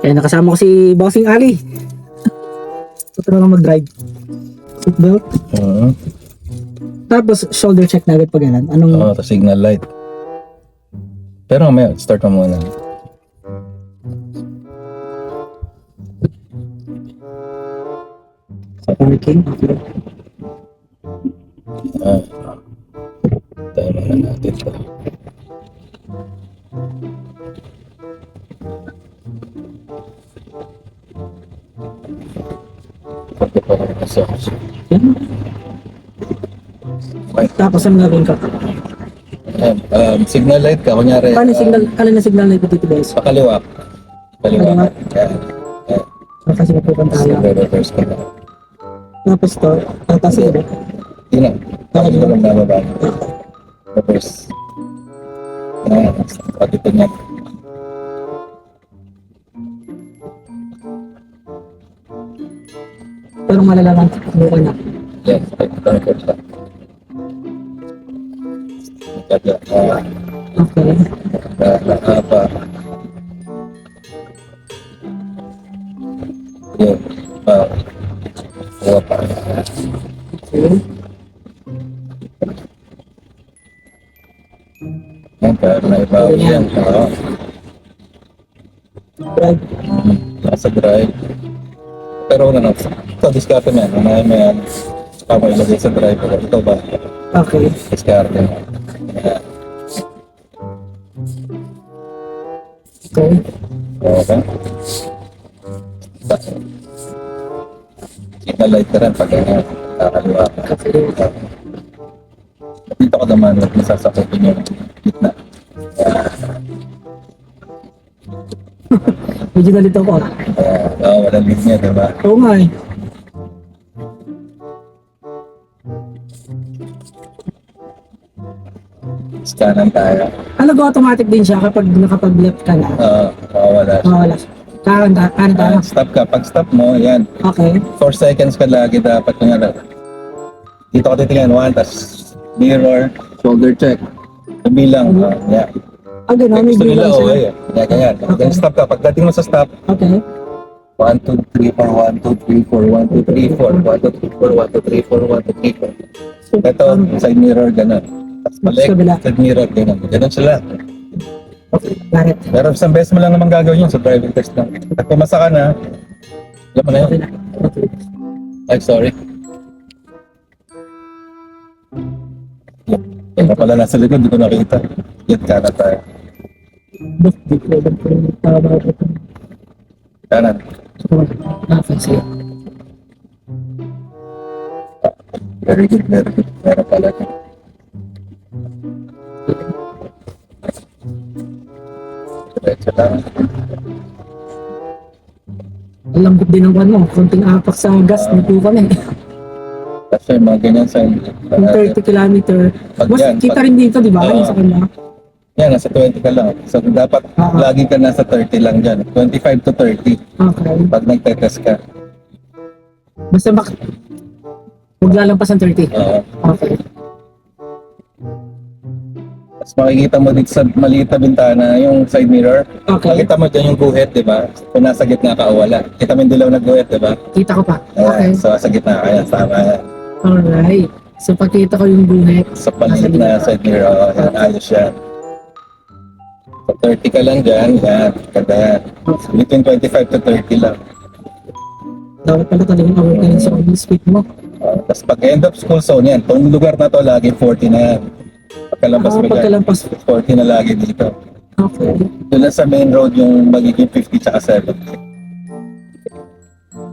Kaya nakasama ko si Bossing Ali. Ito na lang mag-drive. Seatbelt. Tapos shoulder check na agad pag ganun. Anong... Oo, tapos signal light. Pero mamaya, start mo muna. Parking. Tayo muna natin ito. Pagka pa rin massage. Tapos ang gagawin ka. Signal light ka, kunyari. Paano signal? Alin na signal na ito dito guys? Pakaliwa. Kaliwa. Yan. Kasi napupan tayo. Reverse ka na. Tapos to, tatas ito. Yun na. Tapos ko lang nababa. Reverse. Yan. Pag ito niya. Pero malalaman mukha na. Yes. Pag-convert siya. Kaya. Okay. Nakapa. Yun. Pa. Okay. Yan, pero naibawi yan. Oo. Drive. Nasa drive. Pero ano, ito, discarte mo yan. Unahin mo yan. Saka mo ilagay sa drive. Ito ba? Okay. Discarte mo. Yan. Okay. Okay. Signal light ka rin pag ganyan. Kakaliwa ka. Okay. Dito ko naman at masasakopin yung gitna. Medyo nalito ko. Walang linya, diba? Oo nga eh. Scanan tayo. Automatic din siya kapag nakapag-left ka na. Mawawala siya. Mawala siya. Kanan tayo. Stop ka. Pag stop mo, yan. Okay. 4 seconds ka lagi dapat yung ano. Dito ko titingnan. 1, tas mirror, shoulder check. Bilang. Yeah. Gano'n. May Gusto nila, bilang siya. yeah. Ganyan. Okay. Then stop ka. Pagdating mo sa stop, Okay. 1, 2, 3, 4, 1, 2, 3, 4, 1, 2, 3, 4, 1, 2, 3, 4, 1, 2, 3, 4, 1, 2, 3, 4. Ito, side mirror, gano'n. Tapos balik, Kabila. side mirror, gano'n. Gano'n sila. Okay. Got it. Pero isang beses mo lang naman gagawin yun sa driving test lang. Pag pumasa ka na, alam mo na yun. Okay na. Okay. Ay, sorry. Yan na pala nasa likod, di ko nakita. Yan ka na tayo. Basta di ko alam kung tama ko ito. Kanan. Okay, sige. Very good, very good. Meron pala yun. Diretso lang. Ang lambot din ng mo. Konting apak sa gas. Nipo ka na eh. Kasi mga ganyan sa... Yung 30 kilometer. Pag Mas yan, kita pag- rin dito, di ba? Oo. Yung sa kanya. Yan, nasa 20 ka lang. So, dapat lagi ka nasa 30 lang dyan. 25 to 30 Okay. pag nagtetest ka. Basta huwag lalampas ng 30. Oo. Okay. Tapos makikita mo dito sa maliit na bintana, yung side mirror. Okay. Makita mo dyan yung guhit, di ba? Kung nasa gitna ka o wala. Kita mo yung dilaw na guhit, di ba? Kita ko pa. Ayan, Okay. so sa gitna ka yan, tama yan. Alright. So pagkita ko yung guhit. Sa maliit na side mirror, oh, yan, ayos yan. So 30 ka lang dyan, yan, ganda yan. Between 25 to 30 lang. Dapat pala talagang aware ka rin sa speed mo. Tapos pag end of school zone yan, itong lugar na to lagi 40 na yan. Pagkalampas mo dyan, Pagkalampas. 40 na lagi dito. Okay. Doon lang sa main road yung magiging 50 tsaka 70.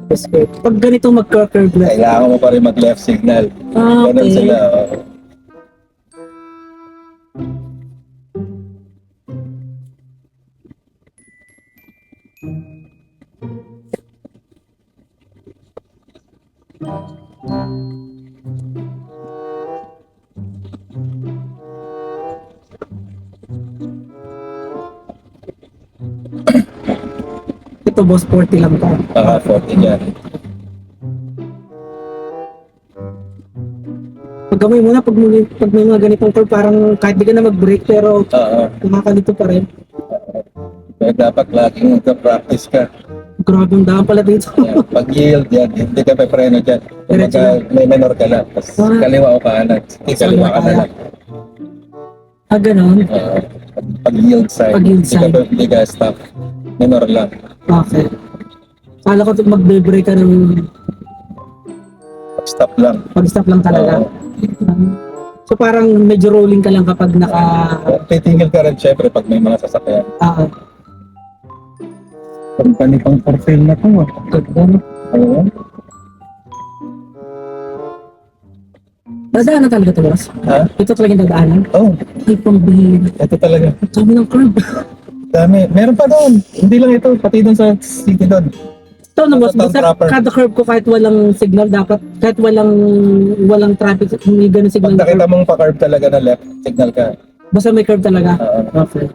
Respect. Pag ganito magka-curve left. Kailangan mo pa rin mag-left signal. Ganun Okay. sila. Oh. Ito boss, 40 lang to. 40 yan. Pagkamay muna, pag may mga ganitong curve, parang kahit di ka na mag-brake, pero Oo. nakakalito pa rin. Kaya dapat laging nagka-practice ka. Grabe ang daan pala dito. Yan. Pag yield yan, hindi ka pa preno dyan. Diretso Kumbaga, may minor ka lang. Tapos Ah. kaliwa o kanan. Hindi kaliwa ka na lang. Ganon. Pag yield side, Pag yield hindi ka stop. Minor lang. Okay. Kala ko magbe-break ka ng Stop lang. pag-stop lang talaga. Oo. So parang medyo rolling ka lang kapag Titingil ka rin syempre pag may mga sasakyan. Ah, Company pang for sale na to. ganda. Oo. Dadaan na talaga ito, boss. Ha? Ito talaga yung dadaanan. Oh, Ay, pambihira. ito talaga. Ang dami ng curb. Dami. Meron pa doon. Hindi lang ito. Pati doon sa city doon. Ito na, boss. Town Basta proper. kada curb ko kahit walang signal, dapat kahit walang traffic, may ganun signal. Pag nakita mong pa-curve talaga na left, signal ka. Basta may curb talaga. Oo. Okay.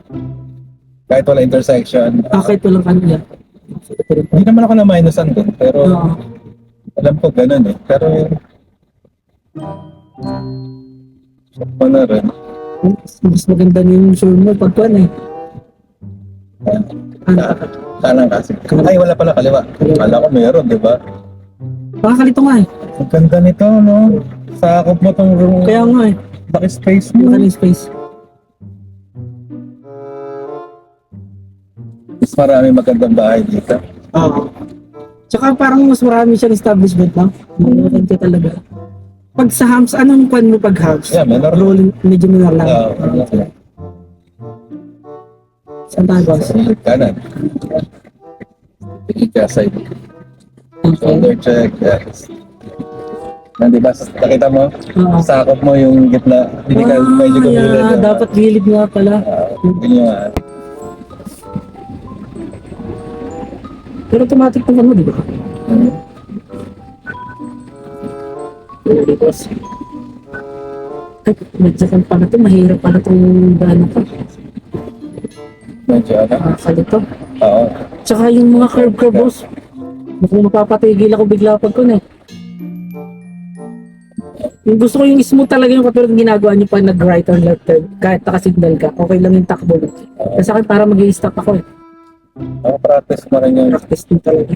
Kahit wala intersection. Kahit walang kanila. Hindi naman ako na minusan doon. Pero Oo. alam ko ganun eh. Pero sakto na rin. Mas maganda na yung show mo pag kuwan eh. Ano? Kanan kasi. Ay, wala pala kaliwa. Kala ko meron, di ba? Makakalito nga eh. Ang ganda nito, no? Sakop mo tong room. Kaya nga eh. Laki space mo. Makaling space. Mas marami magandang bahay dito. Oo. Tsaka parang mas marami siyang establishment lang. Maganda talaga. Pag sa hams, anong kwan mo pag hams? Yeah, minor. Rolling, medyo minor lang. Oo. Saan tayo, boss? Kanan. Ika side. Okay. Shoulder check. Yes. Di ba? Nakita mo? Oo. Sakop mo yung gitna. Hindi ka medyo gumilid. yeah, dapat gilid nga pala. Hindi nyo Pero automatic naman mo, di ba? Really, boss. Ay, medyo kan pala ito. Mahirap pala itong daan ko. medyo ano? Kalito. Oo. Tsaka yung mga curve, boss. Mukhang mapapatigil ako bigla pag kun eh. Yung gusto ko yung smooth talaga yung katulad ng ginagawa niyo pa nag-right or left turn. Kahit nakasignal ka, okay lang yung takbo mo. Kasi akin para mag-i-stop ako eh. Practice mo rin yung Practice din talaga.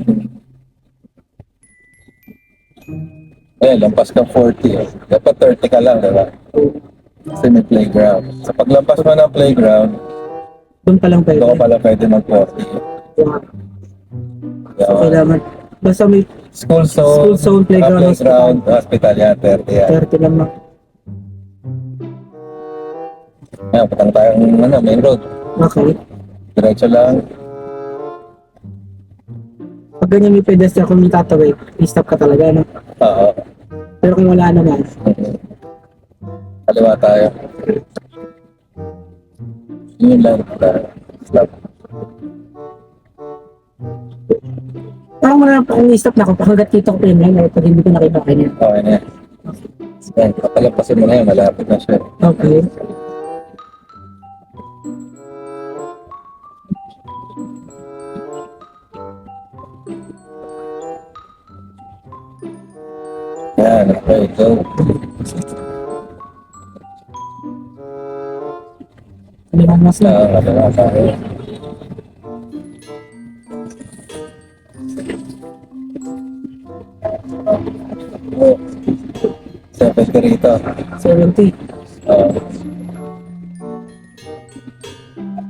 lampas ka 40. Dapat 30 ka lang, di ba? Kasi may playground. Sa paglampas mo ng playground, Doon pa lang pwede. doon ka pala pwede mag-40. So, kailangan. Basta may School school zone, zone, playground, hospital, yan, 30 yan. 30 lang na. Yan, patang tayong main road. Okay. Diretso lang. Pag ganyan may pedestrian kung may tatawid, i-stop ka talaga, no? Oo. Pero kung wala naman, Kaliwa tayo. Yun lang. Stop. parang wala pa kung i-stop na ako, hanggat dito ko pa yun lang, pag hindi ko nakita kanya. Okay na yan. Yan, kapalampasin mo na yan. Malapit na siya. Okay. Yan, okay, go. Kaliman mas na. Kaliwa tayo. Oh. 70 rito. 70.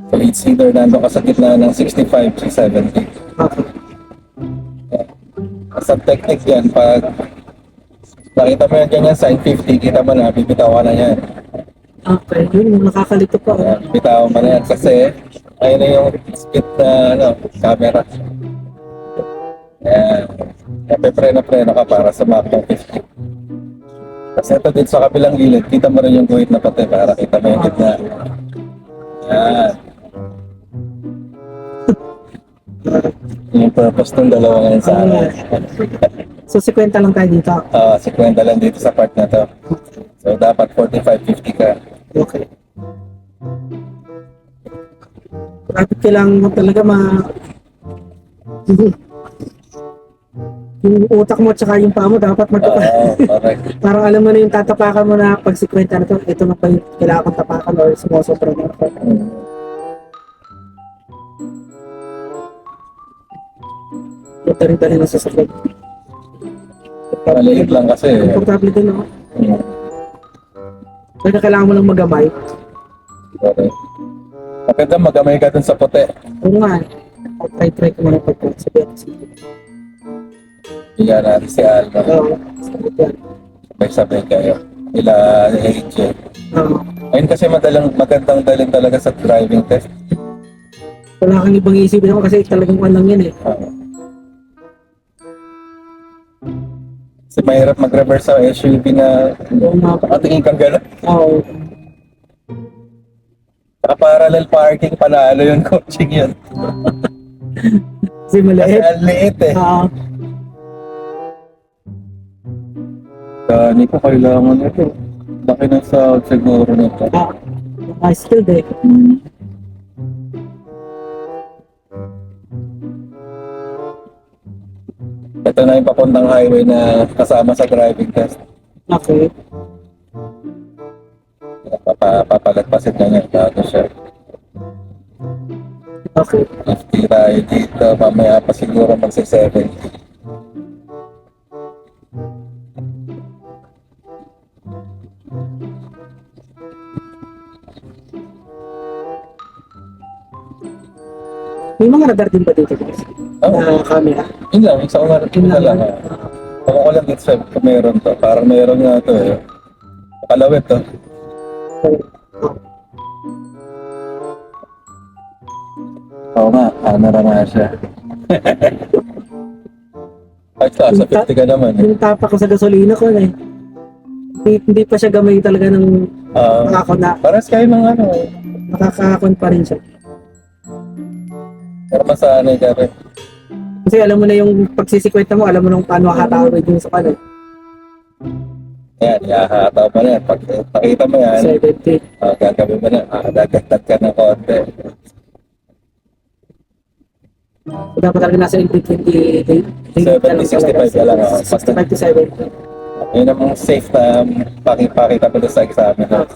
So it's either nandun ka sa gitna ng 65 to 70. Okay. Sa technique yan, pag nakita mo yan ganyan sign 50, kita mo na, bibitaw ka na yan. Okay, yun, nakakalito pa. Yan, bitaw mo na yan kasi ayun na yung speed na camera. Yan. Nape-preno ka para sa map ng 50. Kasi ito dito sa kabilang gilid, kita mo rin yung guhit na pati para kita mo yung gitna. Yan. Yung purpose ng dalawa ngayon sa akin. So, 50 lang tayo dito. 50 lang dito sa part na to. So dapat 45-50 ka. Okay. Dapat kailangan mo talaga yung utak mo at saka yung paa mo dapat Correct. parang alam mo na yung tatapakan mo na pag 50 na to, ito na pa yung kailangan kong tapakan or sumusobra na ako. dali na sa sakit. Maliit lang kasi. Komportable din ako. Hmm. Kaya kailangan mo lang magamay. Okay. Maganda magamay ka dun sa puti. Oo nga. Try ko muna pagkasabihan. Bigyan natin si Alma. Oo. Sakit yan. Sabay-sabay kayo. Ila AJ. Oo. Ayun kasi magandang dalhin talaga sa driving test. Wala kang ibang iisipin ako kasi talagang lang yan eh. Kasi mahirap mag-reverse sa SUV na Oo nga. nakatingin kang gano'n. Oo. Parallel parking, panalo yung coaching yun. Kasi Kasi maliit. ang liit eh. Oo. Dani ko kailangan ito. Laki ng sahod siguro nito. Skilled eh. Ito na yung papuntang highway na kasama sa driving test. Okay. Papalagpasin na niya bago siya. Okay. 50 tayo dito, mamaya pa siguro magsi-70. May mga radar din ba dito guys? Oh, Na camera. yun lang, isa ko nga rin na lang. Ako ko lang dito sa kung meron to. Parang meron nga to eh. Makalawit to. Oo nga, camera nga siya. Ay, sa 50 ka naman eh. Yung tapa ko sa gasolina ko eh. Hindi pa siya gamay talaga ng nakakon na. Parang kayo ng ano eh. Nakakakon pa rin siya. Pero masanay ka rin. Kasi alam mo na yung pagsisikwenta mo, alam mo nung paano hatawid yung sa kanan. Yan, ihahataw mo na yan. Pag nakita mo yan, 70. gagawin mo na. Dagdag ka ng konti. So, dapat talaga nasa LP 20. 70-65 ka lang. 65 to 70. Yun namang safe na pakipakita mo doon sa examiner.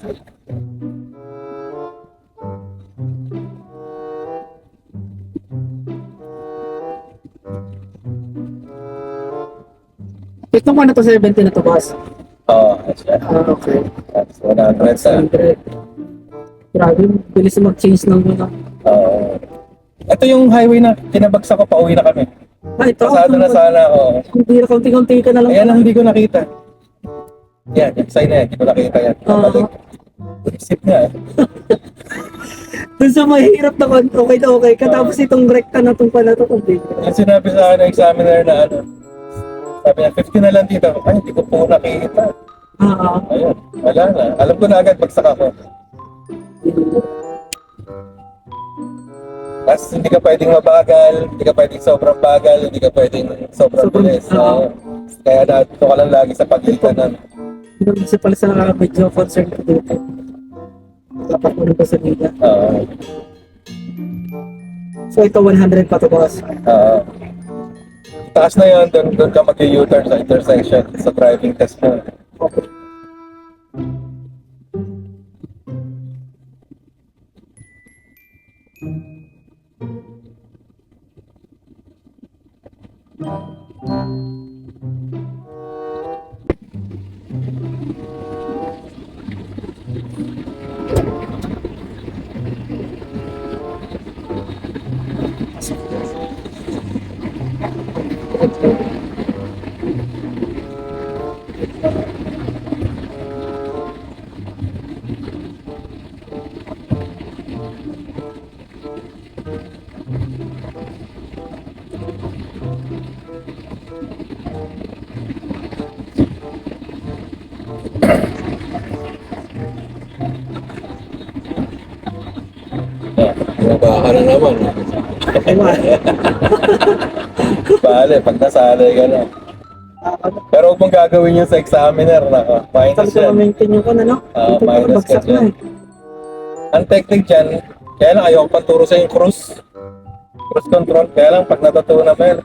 Itong ano to 70 na to boss? Oo, siya. Okay. That's 100 sa. 100. Grabe, bilis mag-change ng ano. Ito yung highway na kinabagsak ko, pauwi na kami. Ito. Pasado na sana ako. Hindi na konti-konti ka na lang. Ayan ang hindi ko nakita. Yan, yung sign na yan, hindi ko nakita yan. Kabalik. Isip niya eh. Dun sa mahirap na okay na okay ka. Tapos itong rekta na itong pala ito. Yung sinabi sa akin ng examiner na ano, sabi niya, 50 na lang dito. Ay, hindi ko po nakita. Ayun, wala na. Alam ko na agad, bagsak ako. Tapos hindi ka pwedeng mabagal, hindi ka pwedeng sobrang bagal, hindi ka pwedeng sobrang bilis. Kaya nato ka lang lagi sa pagitan ng... Hindi kasi pala sa medyo concern ko dito. Dapat mo rin pa sa nila. So ito 100 pa to boss. Taas na yun, doon ka mag-u-turn sa intersection sa driving test mo. Okay. Baka na naman. Bale, pag nasali ka na. Pero huwag mong gagawin yun sa examiner na minus Talaga yan. maintain yung ano, no? Minus ka Bagsak na dyan. Ang technique dyan, kaya lang ayaw panturo sa yung cruise control. Kaya lang pag natutunan mo yun,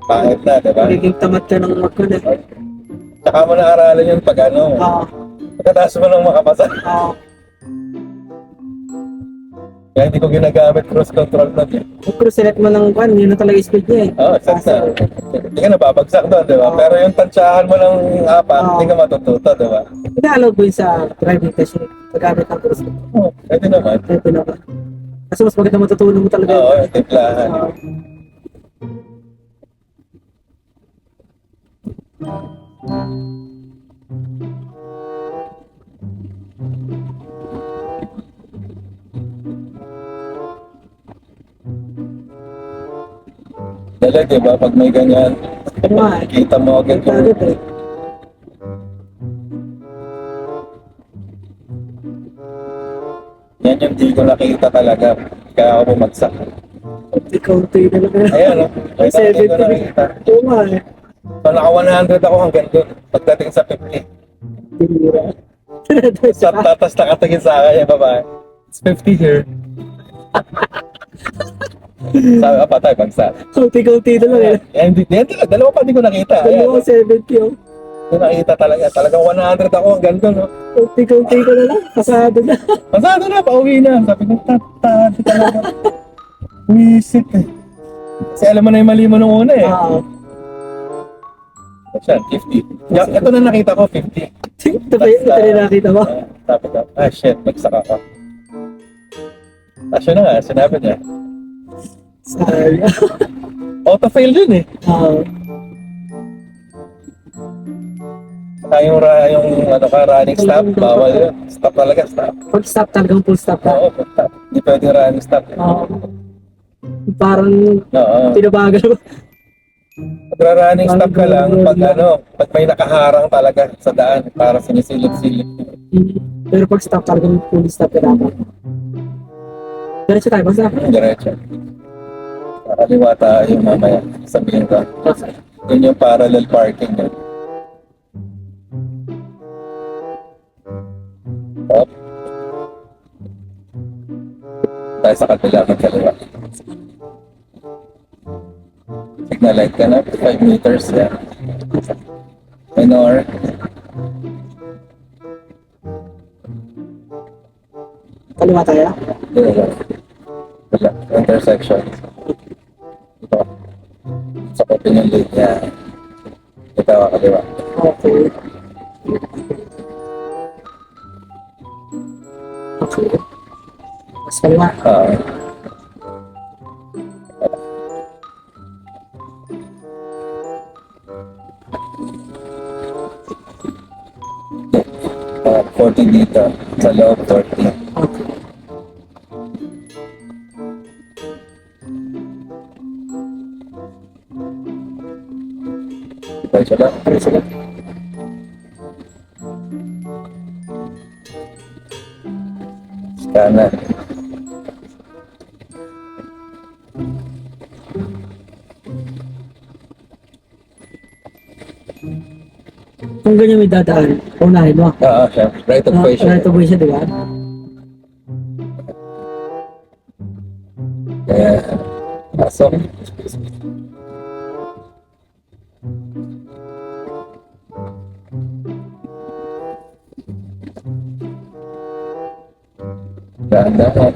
pangit na, di ba? Magiging tamad ka ng mag-connect. Tsaka mo na aralin yun pag ano, pagkatapos mo nang makapasa. Kaya hindi ko ginagamit cruise control na din. Kung cruise select mo ng kan, yun na talaga yung speed niya eh. Oo, set na. Hindi ka nababagsak doon, di ba? Oo. Pero yung tansyahan mo ng apat, Oo. hindi ka matututo, di ba? Hindi allowed mo yun sa driving test yun. Paggamit ng cruise control. Oo, pwede naman. Ito naman. Kasi mas maganda matutunan mo talaga. Oo, yung timplahan. Oo. Dala, di ba? Pag may ganyan, Ano nga eh. kita mo agad Ito yung... agad eh. Yan yung di ko nakita talaga. Kaya ako bumagsak. Konti-konti na lang. Ayan, no? May hindi ko 70. nakita. Oo nga eh. So, naka 100 ako hanggang doon. Pagdating sa 50. Tinira. Sa tatas nakatingin sa akin yung babae. It's 50 here. Sabi ka, patay, bagsak. Konti-konti na lang eh. Eh, hindi, yan talaga. Dalawa pa hindi ko nakita. Ayan, Dalawa 70 oh. hindi ko nakita talaga. Talagang 100 ako hanggang doon. No? Konti-konti ko na lang. Kasado na. Pasado na, pauwi na. Sabi ko, tatado talaga. Wisit eh. Kasi alam mo na yung mali mo nung una eh. Oo. Siya, 50. Ito na nakita ko, 50. Ito ba ito rin nakita mo? Sabi ko, shit, nagsaka ka. Siya na nga, sinabi niya. Sayang. Auto-fail din eh. Oo. Saka yung ano ka, running stop, bawal yun. Stop talaga, stop. Pag stop talagang full stop ka. Oo, stop. Hindi pwedeng running stop. Oo. Parang Oo. tinabagal mo. Pag-running stop ka lang, pag may nakaharang talaga sa daan, para sinisilip-silip. Pero pag stop talagang full stop ka dapat. Diretso tayo, basta. Diretso. Nakaliwa tayo mamaya. Sabihin ko. Yun yung parallel parking yun. Up. Tayo sa kabila, magkaliwa. Signal light ka na, 5 meters yan. Minor. Kaliwa tayo. Wala. Intersection. Ito. Sa kopin yung lead niya. Ito ka kaliwa. Okay. Okay. Mas kaliwa. Ah. 40 dito. Sa loob, 40. Okay. Diretso lang. Diretso lang. Kanan. Kung ganyan may dadaan, unahin mo. Siya. Right of way siya. Right of way siya, di ba? Kaya, pasok. Dahan-dahan.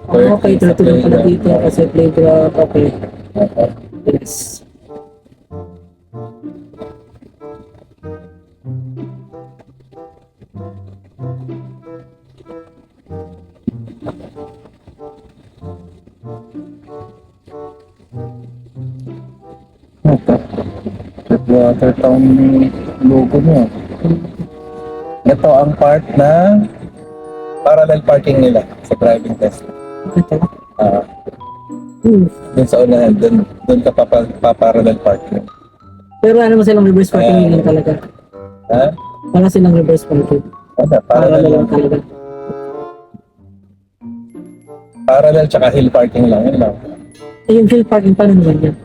Okay, tuloy pala dito kasi playground. Okay. Yes. Water Town logo mo. Ito ang part na parallel parking nila sa driving test. Ito. Dun sa unahan, dun ka paparallel parking. Pero ano mo silang reverse parking lang talaga. Ha? Wala silang reverse parking. Para Parallel lang. lang talaga. Parallel tsaka hill parking lang, yun lang. Eh, yung hill parking, paano naman yan?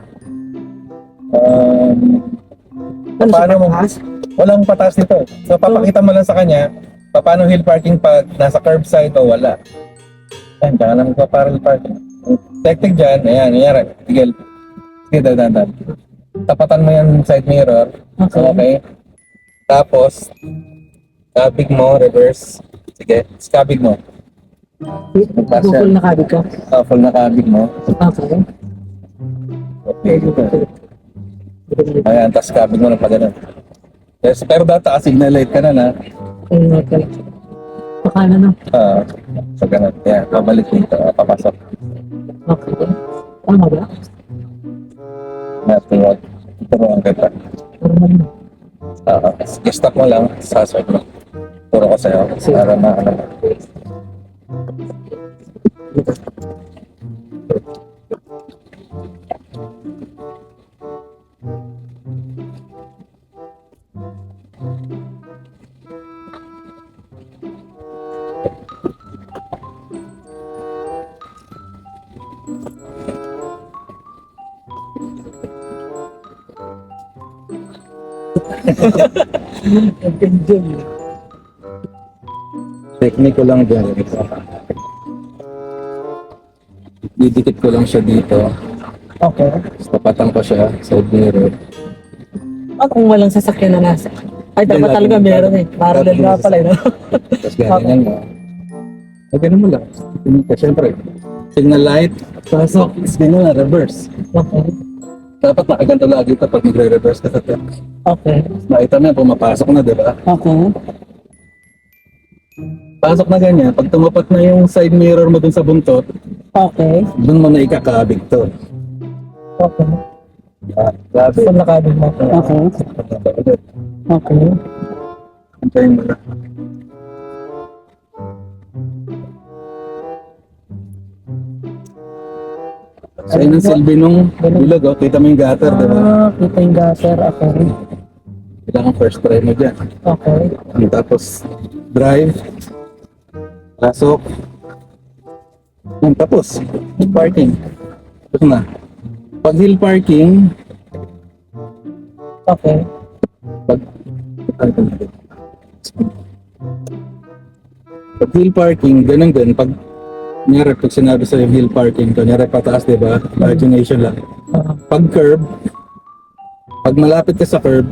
Paano Paano siya mo? pataas? Walang patas nito. So papakita mo lang sa kanya, paano hill parking pag nasa curbside o wala. Ayan, kaya lang parallel parking. Tektik dyan, ayan, ayan, tigil. Sige, dadan. Tapatan mo yan side mirror. Okay. Okay. Tapos, kabig mo, reverse. Sige, kabig mo. Google na kabig ka. Full na kabig mo. Okay. Okay, dito. Ayan, tapos kabig mo ng pagano. Yes, pero data signal light ka na. Okay. Pakala na. So ganun. Yan, babalik dito. Papasok. Okay. Tama ba? Turuan kita. Normal na. I-stop mo lang. Saswag mo. Turo ko sa'yo. Para ano. Ang ganda yun. Technique ko lang dyan. Didikit ko lang siya dito. Okay. Tapos tapatan ko siya sa mirror. Kung walang sasakyan na nasa. Ay, dapat Hindi, talaga lagi- meron eh. Parallel nga pala eh. No? Tapos galingan mo. Ganun mo lang. Tingin ka, syempre. Signal light. Pasok. Signal na, reverse. Okay. Dapat nakaganto lagi ito pag nagre-reverse ka sa tip. Okay. Nakita mo yan, pumapasok na, di ba? Okay. Pasok na ganyan. Pag tumapat na yung side mirror mo dun sa buntot, Okay. dun mo na ikakabig to. Okay. Grabe. Full na kabig mo. Okay. Okay. Antayin mo na. So yun ang silbi nung bilog, oh. Kita mo yung gutter, di ba? Kita yung gutter. Okay. Kailangan first try mo dyan. Okay. Tapos, drive. Pasok. Yan, tapos. Parking. Tapos na. Pag hill parking, Okay. pag hill parking, ganun din. Pag sinabi sa'yo hill parking, kunyari pataas, di ba? Imagination lang. Pag curb, pag malapit ka sa curb,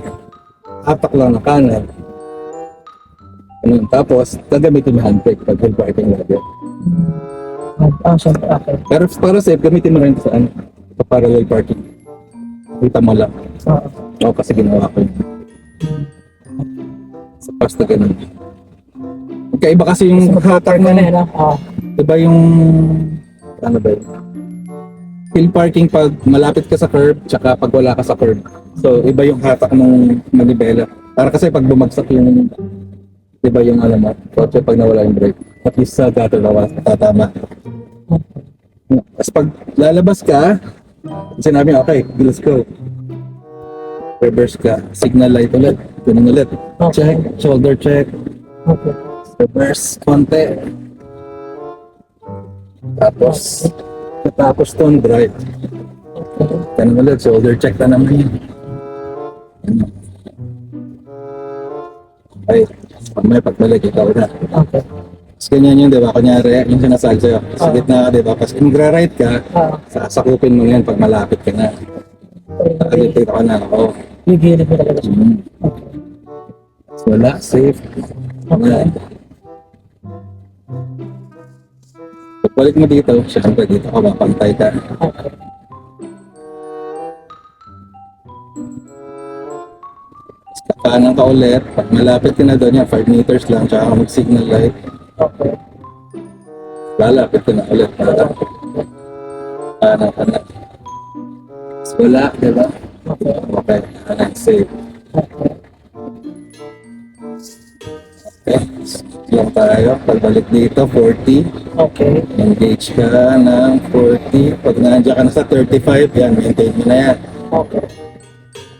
atak lang na kanan. Ganun. Tapos, gagamitin mo handbrake pag hill parking lagi. Syempre. Okay. Pero para safe, gamitin mo rin ito sa parallel parking. Kita mo lang. Oo, kasi ginawa ko yun. Sa pasta ganun. Magkaiba kasi yung hatak Ka na ng... yun, no? Diba yung... Ano ba yun? Hill parking pag malapit ka sa curb, tsaka pag wala ka sa curb. So, iba yung hatak ng manibela. Para kasi pag bumagsak yung... Diba yung ano mo, kotse pag nawala yung brake. At least sa gutter na tatama. Tapos pag lalabas ka, sinabi, okay, let's go. Reverse ka, signal light ulit, ganun ulit. Check, shoulder check, Okay. reverse konti. Tapos tone drive. Ganun ulit, shoulder check na naman yun. Ano? Okay, pag may pagbalik, ikaw na. Okay. Tapos ganyan yun, di ba? Kunyari, yung sinasabi sa'yo, sa gitna ka, di ba? Tapos kung magra-right ka, sasakupin mo yan pag malapit ka na. Nakagitid ka na, oo. Gigilid mo talaga siya. Okay. So, wala, safe. Okay. Pagbalik mo dito, syempre dito ka, mapantay ka. Okay. Tapos kakanan ka ulit, pag malapit ka na doon yan, 5 meters lang, tsaka ka mag-signal light. Okay. Lalapit ka na ulit. Kanan ka na. Tapos wala, di ba? Okay. Okay, kanan, safe. Okay. Okay, lang tayo. Pagbalik dito, 40. Okay. Engage ka ng 40. Pag nandiyan ka na sa 35, yan, maintain mo na yan. Okay.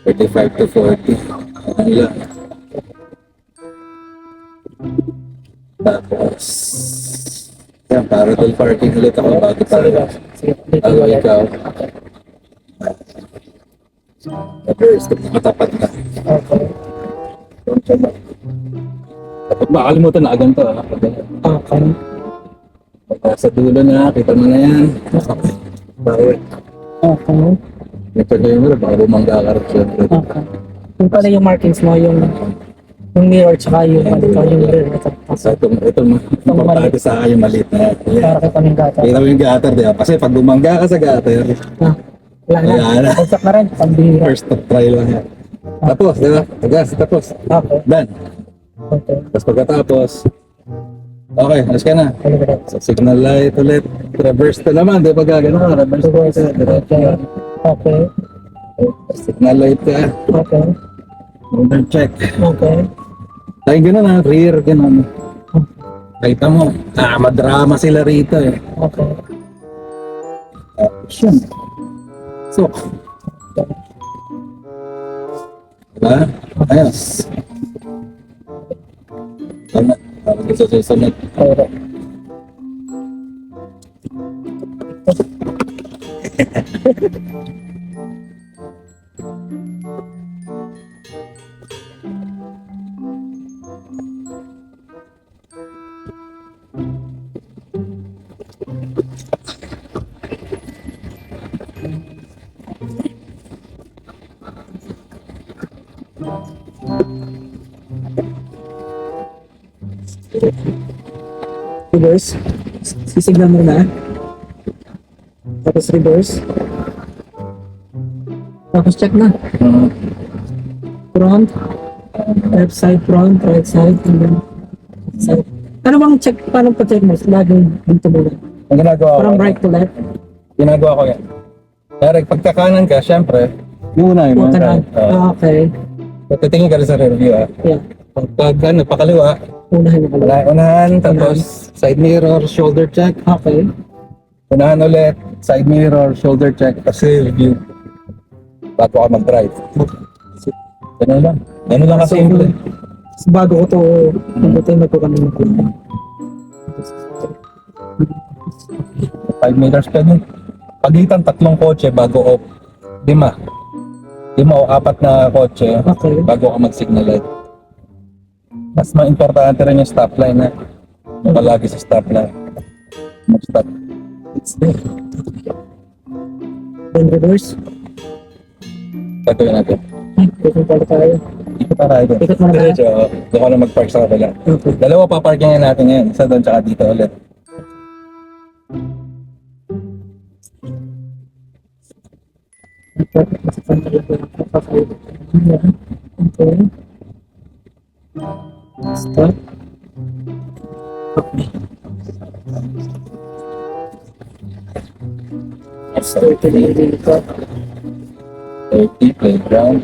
35 to 40. Ano lang. Tapos, yan, parallel parking ulit ako bago Sige ba? tayo. Sige. Dito Bago ulit. ikaw. Okay. Reverse, matapat na. Okay. Kapag makalimutan na agad to, ha? Okay. Pag sa dulo na, kita mo na yan. Okay. Bawit. Okay. Ito na yung baka bumangga ka rin syempre. Okay. Yung pala yung markings mo, yung mirror tsaka yung rear. So, ito importante sa akin yung maliit na yan. Para kita ng gata. Kita mo yung gutter, di ba? Kasi pag bumangga ka sa gutter, Ah, wala na. wala na. Bagsak na rin. Pambihira. First of try lang yan. Tapos, di ba? Tapos. Okay. Done. Okay. Tapos pagkatapos, okay, alas ka na. Deliberate. So, signal light ulit. Reverse to naman, di ba gagano ka? Reverse to. Okay. Okay. Signal light ka. Okay. Shoulder check. Okay. Tayo ganun ha, rear, ganun. Kita mo, madrama sila rito eh. Okay. Action. So, diba? Ayos. Tama. Parang sa susunod. Okay. Reverse. Sisignan mo na. Tapos reverse. Tapos check na. Front. Left side front, right side, and then side. Ano bang check? Paano pa check mo? Laging dito muna. Ang ginagawa ko, From right to left. ginagawa ko yan. Pero pagkakanan ka, syempre, yung una yung Punta mga na. right. Okay. So, titingin ka rin sa rear view ah. Yeah. Pag ano, pakaliwa, Unahan na pala. unahan, tapos side mirror, shoulder check. Okay. Unahan ulit, side mirror, shoulder check, tapos rear view. Bago ka mag-drive. Ganun lang. Ganun lang kasimple. So, bago ko to, mabuti magkukanin mo ko. 5 meters pa din. Pagitan tatlong kotse bago off. 5 o 4 na kotse Okay. bago ka mag-signal light. Mas importante rin yung stop line na nakalagi sa stop line. Mag-stop. It's there. Then reverse. Gagawin natin. Ay, ikot pala tayo. Ikot na tayo doon. Ikot mo na tayo. Diretso, doon ka na mag-park sa kabila. Okay. Dalawa pa parkingin natin ngayon. Isa doon tsaka dito ulit. Okay. Stop. Okay. Start na yung dito. 30 playground.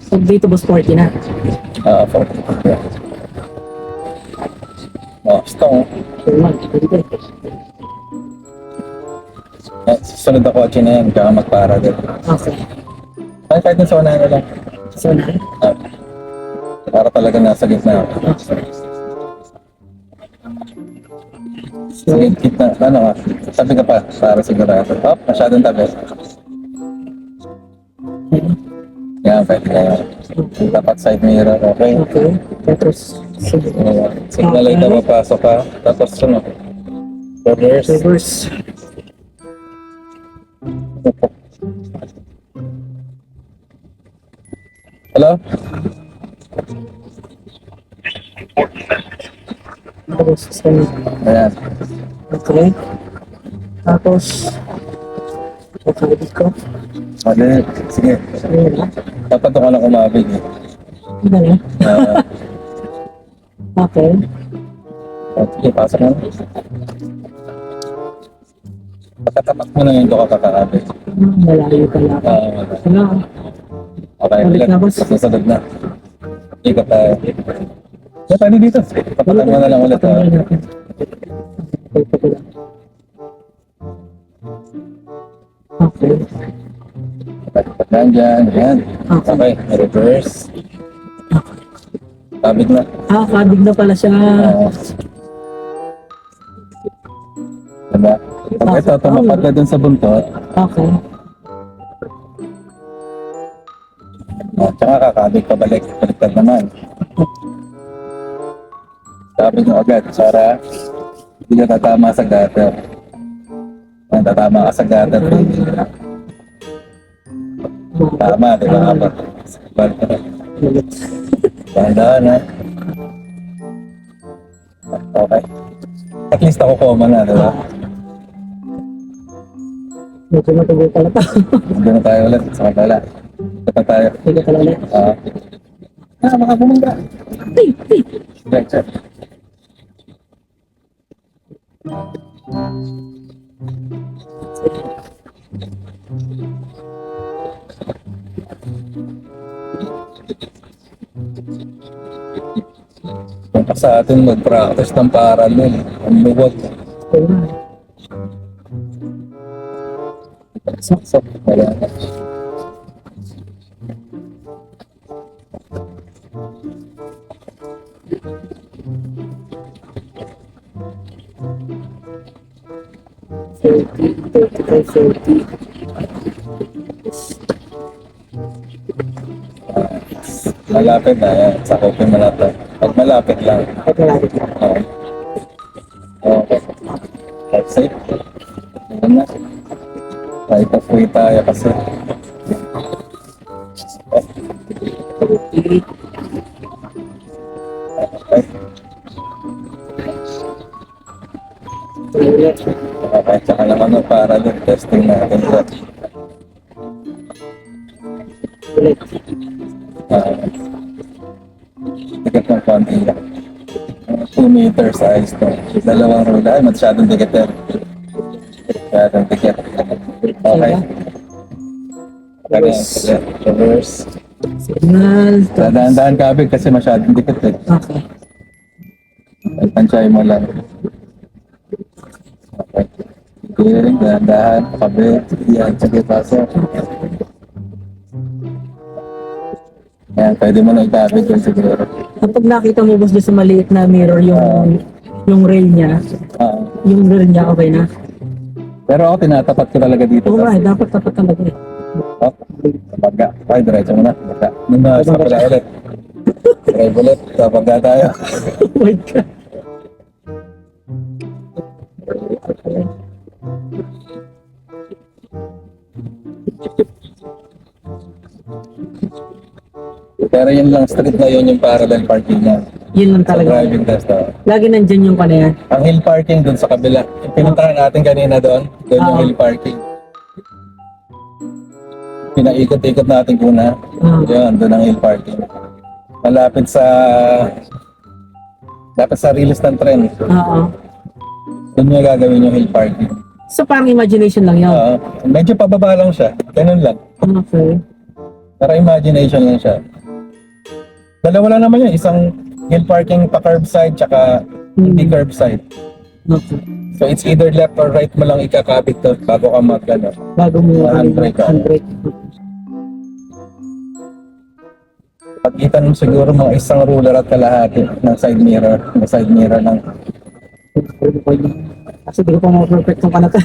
So dito boss 40 na. 40. Yeah. Stone. So one, pwede. Susunod na kotse na yan, kaya magpara din. Okay. Ay, kahit na sa unahan na lang. So na. Ah, para talaga nasa gitna. Okay. Sa gitna, ano ka? Tabi ka pa, para sigurado. Oh, masyadong tabi. Okay. Yan, pwede ka yan. Dapat side mirror, okay? Okay. Tapos sige. Signal light na mapasok ka. Tapos ano? Reverse. Reverse. Hello? Tapos sige. Ayan. Okay. Tapos kakabit ko. Ulit. Sige. Sige na. Dapat doon ka lang kumabig eh. Ano na? Ah, Okay. sige, pasok na. Pagkatapat mo na yun, doon ka kakabig. Malayo pala ako. Wala. Okay, Balik ulit. na, boss. Susunod na. Ikot tayo. Yeah, pwede dito. Tapatan mo na lang ulit. Tapatan mo natin. Okay, pati lang. Okay. Pagkaan dyan. Yan. Okay. Okay, reverse. Kabig na. Kabig na pala siya. Ah, Ito, tumapat na dun sa buntot. Okay. Tsaka kakabit pa baliktad naman. Sabi nyo agad, para hindi ka tatama sa gutter. Tatama ka sa gutter. Tama, di ba? Dahan-dahan, ha? Okay. At least ako common na, di ba? Medyo matuloy pala to. Hindi na tayo ulit sa kabala. Ito pa tayo. Sige pala ulit. Mga bumangga. Hey, hey. Check. Kung sa atin mag-practice ng parallel, ang luwag. Ayun. Saksak. Wala na. Malapit na yan. Sakopin mo na ito. Pag malapit lang. Malapit lang. Okay. Okay. That's safe. Ayan na. Right of way tayo kasi. Okay. Okay. Tsaka naman ng parallel testing natin ito. Ticket ng konti lang. 2 meter size to. Dalawang rula. Ay, masyadong ticket yan. Masyadong ticket. Okay. Reverse. Signal. Dahan-dahan kabig kasi masyadong ticket eh. Okay. Tansyahin mo lang. Okay. Okay, dahan-dahan, kabig. Yan, sige, pasok. Yan, pwede mo na ikabig yun siguro. Kapag nakita mo boss doon sa maliit na mirror yung rail niya, yung rear niya okay na. Pero ako tinatapat ko talaga dito. Oo nga, dapat tapat talaga eh. Oh, baga. Ay, diretso mo na. Baga. Nung sa pala ulit. Drive ulit. Sa baga tayo. Oh my God. Pero yun lang, street na yun yung parallel parking niya. Yun lang Sa talaga. driving test. Lagi nandyan yung kanayan. Ang hill parking dun sa kabila. Yung pinuntahan natin kanina doon yung hill parking. Pinaikot-ikot natin kuna. Yun, doon ang hill parking. Malapit sa release ng tren. Oo. Doon niya gagawin yung hill parking. So parang imagination lang yun. Medyo pababa lang siya. Ganun lang. Okay. Para imagination lang siya. Dalawa lang naman yun. Isang hill parking pa curbside tsaka hindi curbside. Okay. So it's either left or right mo lang ikakabit to bago ka mag-ano. Bago mo Handbrake ka. handbrake. Pagitan mo siguro mga isang ruler at kalahati ng side mirror. Ng side mirror ng... Kasi di ko pa perfect yung kanata.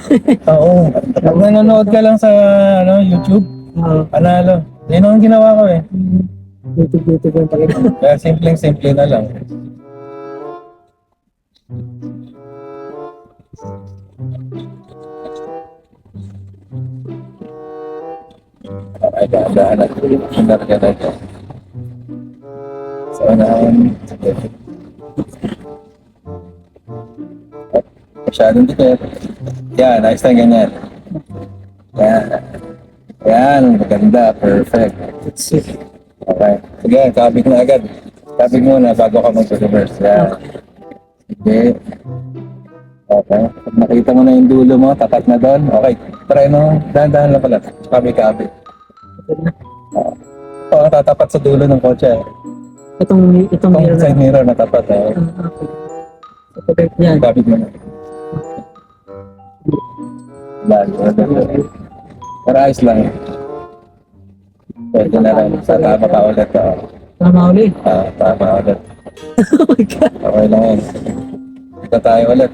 Oo. Pag nanonood ka lang sa YouTube, panalo. Yun ang ginawa ko eh. YouTube yung talaga. Kaya simpleng-simple na lang. Okay, dahan-dahan na. Pinarga na ito. So, sige. Masyadong dikit. Yan, ayos na ganyan. Yan. Yan, maganda. Perfect. Let's see. Okay. Sige, kabig na agad. Kabig muna bago ka mag-reverse. Yan. Sige. Okay. Pag nakita mo na yung dulo mo, tapat na doon. Okay. Try mo. Dahan-dahan lang pala. Kabig-kabig. Ito ang tatapat sa dulo ng kotse. Itong mirror Side mirror na tapat. Okay. Yan. Kabig mo na. Bago. Pero ayos lang. Pwede na rin. Sa tama pa ulit. Tama ulit. Tama ulit. Oh my God. Okay lang yan. Ito tayo ulit.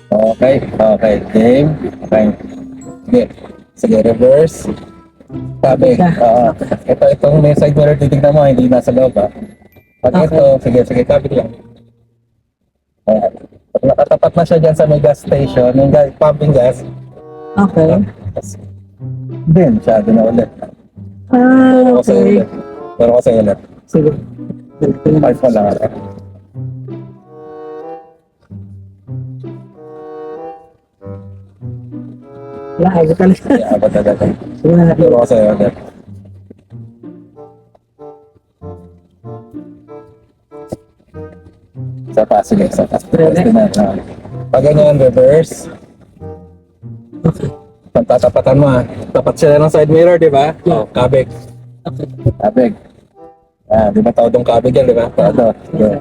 Okay, okay. Game. Okay. Sige. Sige, reverse. Sabi. Itong may side mirror, titignan mo, hindi nasa loob ha. Pag Okay. ito, sige, sige, kabit lang. Ayan. Pag nakatapat na siya dyan sa may gas station, yung pumping gas, Okay. hindi, masyado na ulit. Pero kasi Okay. ulit. Pero kasi ulit. Sige. Balik ko lang. Park mo lang. Wala, ayaw talaga. Kaya abot na dito. Sige na natin. Pero kasi ulit. Isa pa, sige, isa pa. Reverse na. Pag ganyan, reverse. Okay. Tatapatan mo ha. Tapat sila ng side mirror, di ba? Yeah. Oh, kabig. Okay. Kabig. Ah, di ba tawag kabig yan, di ba? Todo. Okay.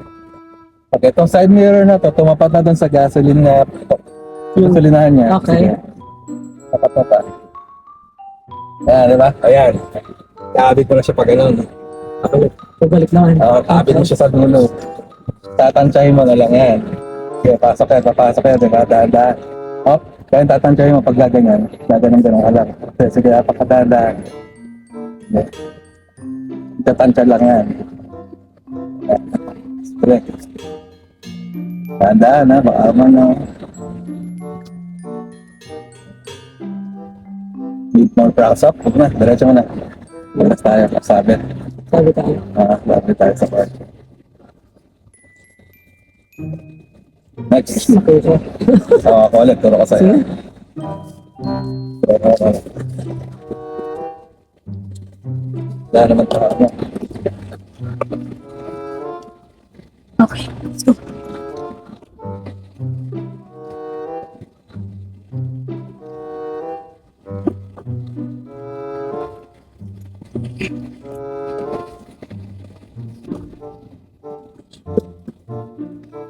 Pag itong side mirror na to, tumapat na doon sa gasoline na gasolinahan niya. Okay. Sige. Tapat mo pa. Ayan, di ba? Ayan. Kabig mo na siya pag ganun. Okay. Pabalik naman. Kabig mo siya sa dulo. Tatansyahin mo na lang yan. Sige, pasok yan, papasok yan, di ba? Dahan-dahan. Hop. Kaya tatansyahin mo pag gaganyan. Gaganong-ganong ka lang. Sige, napakadahan-dahan. Sige. Tatansya lang yan. Straight. Dahan-dahan ha, baka man need more practice up. Huwag na, diretso mo na. Bukas tayo, sabit. Sabi tayo. Sabit tayo sa part. Next. Okay ko. Ako ulit, turo ko sa'yo. Sige. Turo ko ulit. Wala naman tayo. Okay. Let's go.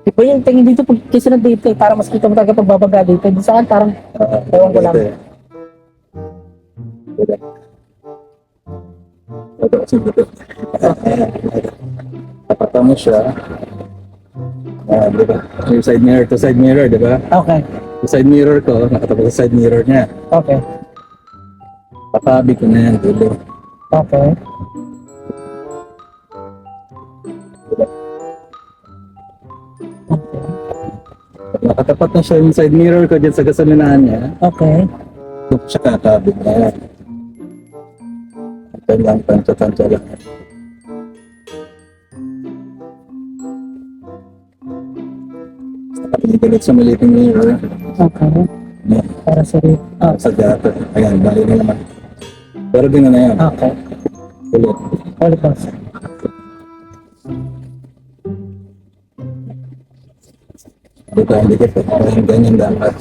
Iba yung tingin dito pag kasi na dito para mas kita mo talaga pagbabaga dito. Di saan parang ewan ko lang. Ito kasi dito. Tapatan mo siya. Di ba? Yung side mirror to side mirror, di ba? Okay. Yung side mirror ko, nakatapat sa side mirror niya. Okay. Patabi ko na yan, dulo. Okay. Pag nakatapat na siya yung side mirror ko dyan sa gasolinahan niya, Okay. doon ko siya katabi na yan. Ito lang, tansya lang. Nakapiligalit sa maliting mirror. Okay. Yan, Para sa rin. sa gato. Ayan, bali na naman. Pero din na yan. Okay. Ulit. Ulit lang. Dito ang dikit. Ganyan dapat.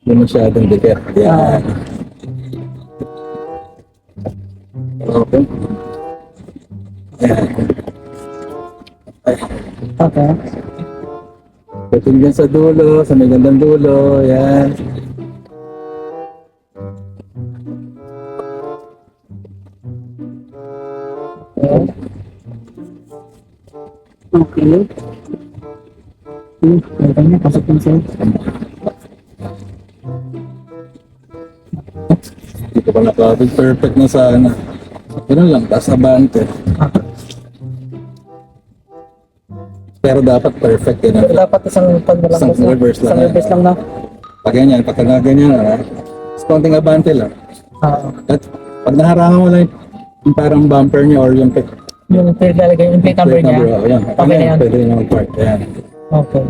Hindi masyadong dikit. Yan. Okay. Ayan. Okay. Pagdating dyan sa dulo, sa may gandang dulo, yan. Okay. Kaya niya, pasok yung sa'yo. Hindi ko pa nakabig. Perfect na sana. Ganun lang, taas na bante. Pero dapat perfect yun. Dapat isang pan na lang. Isang reverse lang. Isang reverse lang na. Pag ganyan, pag ganyan, mas konting abante lang. At pag naharangan mo lang yung parang bumper niya or yung Yung plate lalagay, yung plate number niya. oh, yan. Okay na yan. Pwede rin yung mag-park. Ayan. Okay.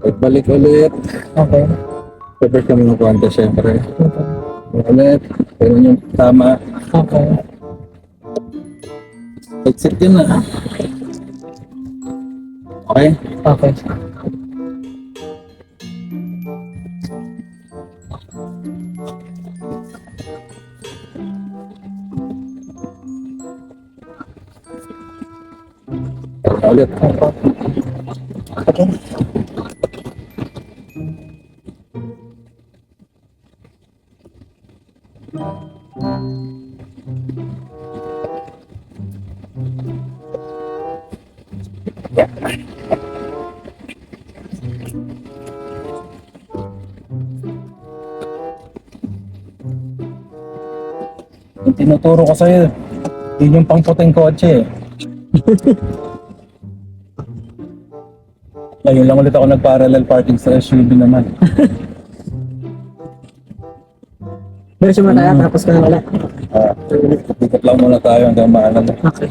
Pagbalik ulit. Okay. Reverse kami ng konti, syempre. Okay. Ulit. Pero yung tama. Okay. Exit yun na. Okay? Okay. Ulit. Okay. Yung tinuturo ko sa'yo, yun yung pangputing kotse eh. Ngayon lang ulit ako nag-parallel parking sa SUV naman. Diretso mo tayo, tapos ka na wala. Ikot lang muna tayo hanggang maalala. Okay.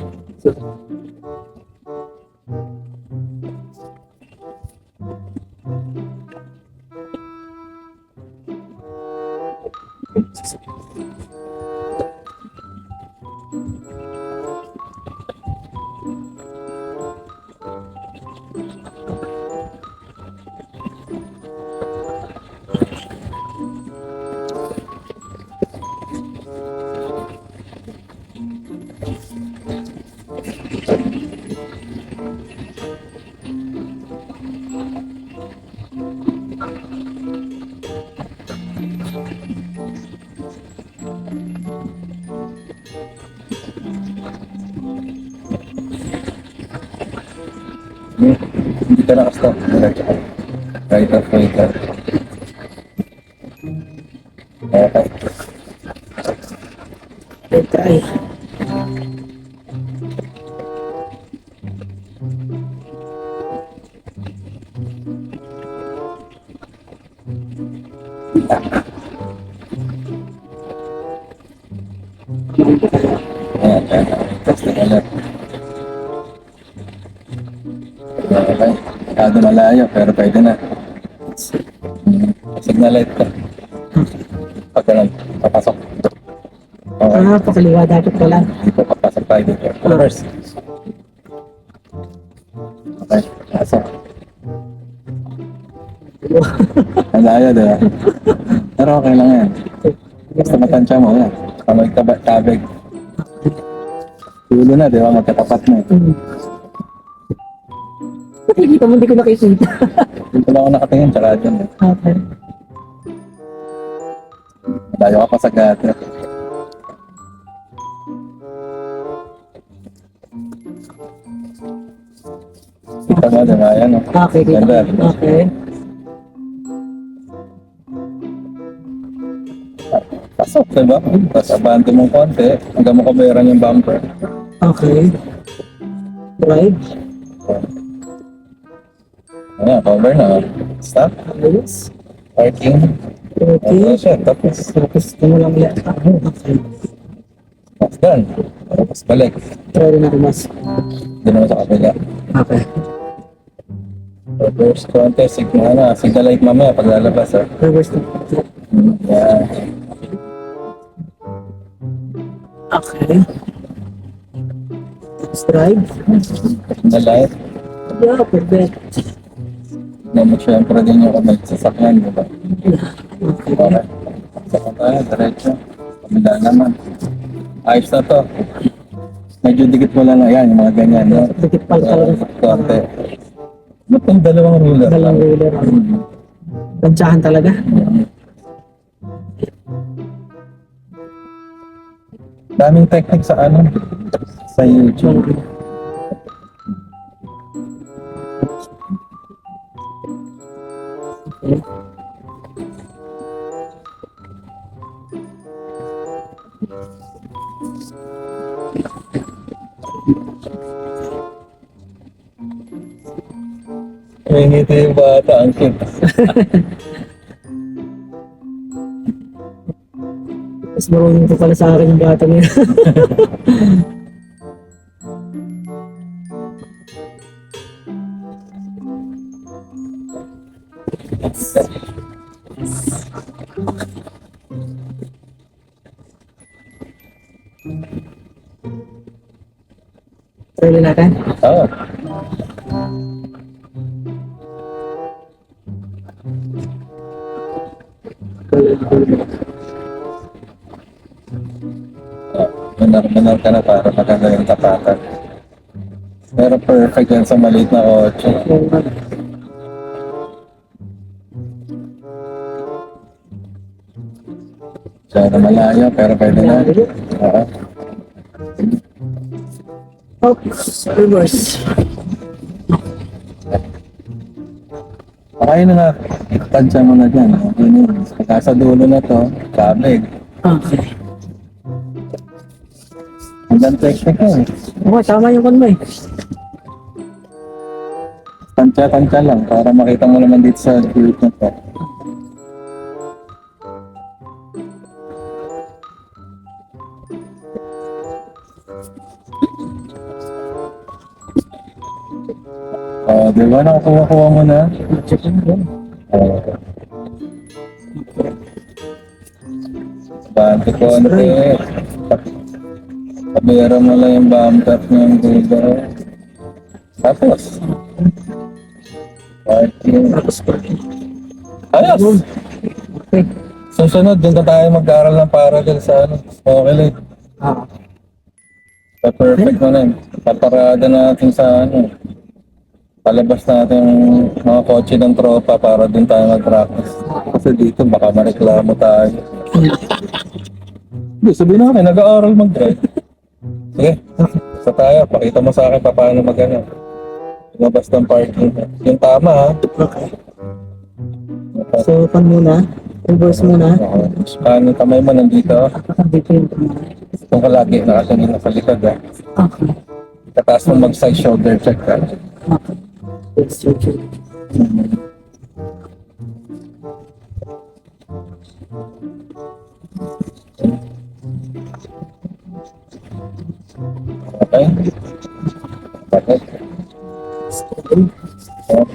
Hindi ka nakastop. Diretso ka. Right off, right off. Okay. Let's try. Ayan, ayan. Testing ulit. Okay. Masyado malayo, pero pwede na. Signal light ka. Pag ganun, papasok. Okay. Pakaliwa dapat pala. Dito, papasok tayo dito. Reverse. Okay, pasok. Malayo, diba? Pero okay lang yan. Basta matansya mo yan. Kamay tabig. Tulo na, diba? Magkatapat na. Ba't nakikita mo, hindi ko nakikita. Dito lang ako nakatingin, tsaka dyan. Okay. Malayo ka pa sa gata. Kita mo, diba? Ayan, oh. Okay, kita. Ganda. Okay. Pasok, diba? Tapos abante mong konti, hanggang makabayaran yung bumper. Okay. Drive. Ayan, cover na. Stop. Ayos. Parking. Okay. Okay, siya. Tapos, Tapos ito mo lang ulit. Okay. that's done. Tapos balik. Try rin ako mas. Doon naman sa kabila. Okay. Reverse konti, signal na. Signal light mamaya pag lalabas, ha. Reverse na. Yan. Okay. Tapos drive. Signal light. Yeah, perfect. Naman syempre din yung kamay sa sasakyan, diba? Okay. Okay. Saka tayo, diretso. Kabila naman. Ayos na to. Medyo dikit mo lang yan, yung mga ganyan, no? Dikit pala talaga. Konti. Ba't yung dalawang ruler? Dalang ruler. Tansyahan talaga. Daming technique sa ano? Sa YouTube. Okay. May ngiti yung bata, ang cute. Mas marunong ko pala sa akin yung bata niya. Try natin. Oo. Manar ka na para maganda yung tapatan. Pero perfect yan sa maliit na kotse. Siya na malayo, pero pwede na. Oo. Oops, reverse. Ayun na nga, itansya mo na dyan. Okay na yun. Pagka sa dulo na to, kabig. Okay. Hanggang technique ko eh. Okay, tama yung kon mo eh. Tansya-tansya lang para makita mo naman dito sa group na to. Di ba nakukuha-kuha mo na? Check mo yun. Bante konti. Kabera mo lang yung bumper ng dulo. Tapos. Parking. Tapos parking. Ayos! Okay. Susunod, doon na tayo mag-aaral ng parallel sa ano, Smokelate. Ah. Perfect mo na yun. Paparada natin sa ano. Palabas natin yung mga kotse ng tropa para din tayo mag-practice. Kasi dito baka mareklamo tayo. Hindi, sabihin natin, nag-aaral mag-drive. Sige, sa tayo, pakita mo sa akin pa paano mag-ano. Lumabas ng parking. Yung tama ha. Okay. So, pan muna. Reverse muna. Paano kamay mo nandito? Dito yung Itong kalagi nakatingin na sa likod ha. Okay. Kataas mo mag-side shoulder check ha. Okay. Let's check it. Okay? Okay.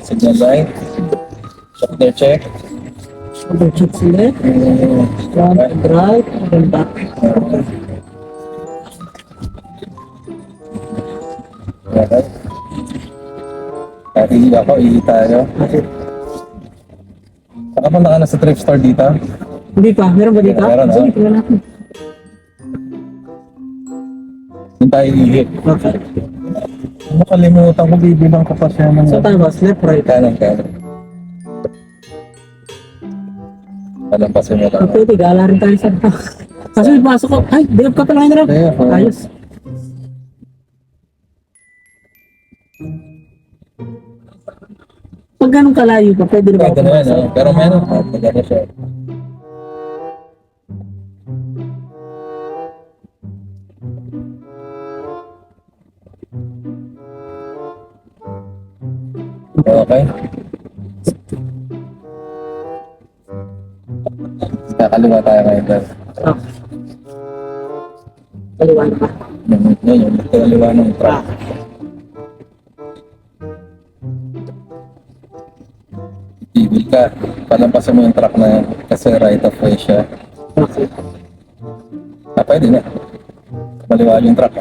Signal light. Shoulder check. Shoulder check sila. Front and right and back. Okay. Okay. Ihi ako, ihi tayo. Okay. Nakapunta ka na sa thrift store dito? Hindi pa. Meron ba dito? Meron, Sige, tingnan natin. Doon tayo ihi. Okay. Nakalimutan ko, bibilang ko pa siya ng... So, tayo ba? Left, right. Kanan. Palampasin mo lang. Pwede, gala rin tayo sa kasi may pasok ko. Ay, dilap ka pala ngayon. Kaya ako. Ayos. Pag ganun kalayo pa, pwede na ba Pwede na yan, oh. Pero meron pa. Pagano siya. Okay. Kakaliwa tayo ngayon. Ah. Kaliwa na ba? Yan yung kaliwa ng truck. Ah. Tigil ka. Palampasin mo yung truck na yan. Kasi right of way siya. Okay. Pwede na. Maliwala yung truck.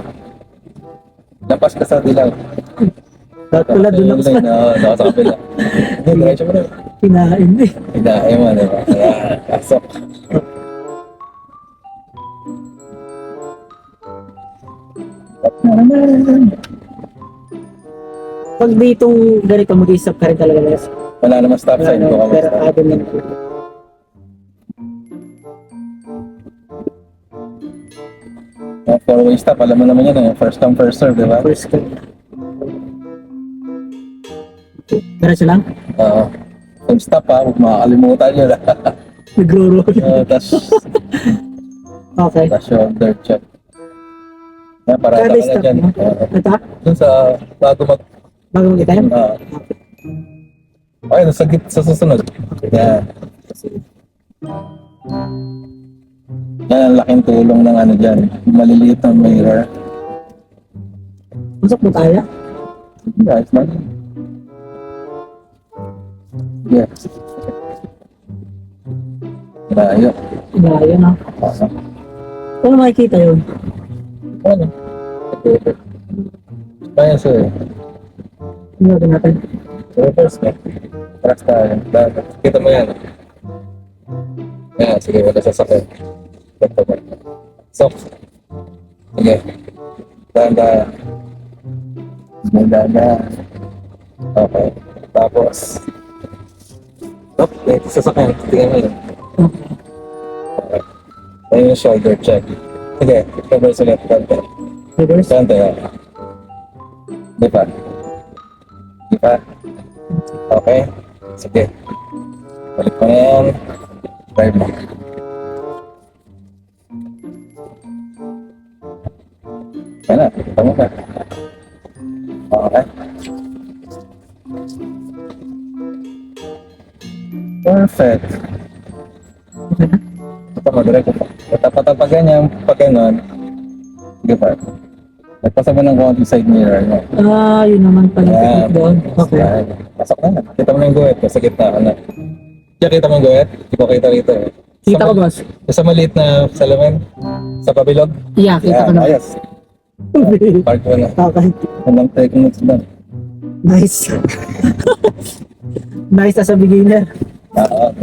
Lampas ka sa dilaw. Dapat pala doon ako sa Oo, sa kapila. Hindi, diretso mo na. pinain eh. Hinahin mo, di ba? Ayan, pasok. Pag ditong ganito, mag-isap ka rin talaga guys. Wala naman stop sign ko. Pero agad na. Four-way stop, alam mo naman yun. First come, first serve, di ba? First ka. Diretso lang? Oo. Kung stop ha, huwag makakalimutan yun. Nagro-roll. Tapos Okay. shoulder check. Parada Kada ka na stop dyan. mo. Ito? Dun sa bago mag... Bago mag-time? Okay, sa susunod. Yan. Yan ang laking tulong ng ano dyan. Maliliit na mirror. Masok mo tayo? Guys, man. Yes. Layo. Bayo na. Paano makikita yun? Ano? Kaya sir. Ano natin? Reverse na. Trust tayo. Dapat. Kita mo yan. Yan, sige, wala sasakyan. Ito ba? So, sige. Dahan-dahan. Dahan-dahan. Okay. Tapos, okay, sasakyan. Tingnan mo yun. Okay. Ayun yung shoulder check. Sige, reverse ulit. Kante. Reverse? Kante, Di pa? Di pa? Okay. Sige. Balik mo na yan. Drive mo. Yan na, tama ka. Okay. Perfect. Ito mo, direct ko. Patapag ganyan, pag gano'n. Sige pa. Nagpasa mo ng konti side mirror mo. Yun naman pala. Yan. Technique doon. Okay. Yan. Pasok na. Kita mo na yung guhit. Sa gitna ka na. Kaya kita mo yung guhit? Hindi ko kita rito. Kita ko, boss. Sa maliit na salamin? Sa pabilog? Yeah, kita ko na. Ayos. Park mo na. Okay. Anong techniques doon? Nice. Nice na sa beginner. Oo.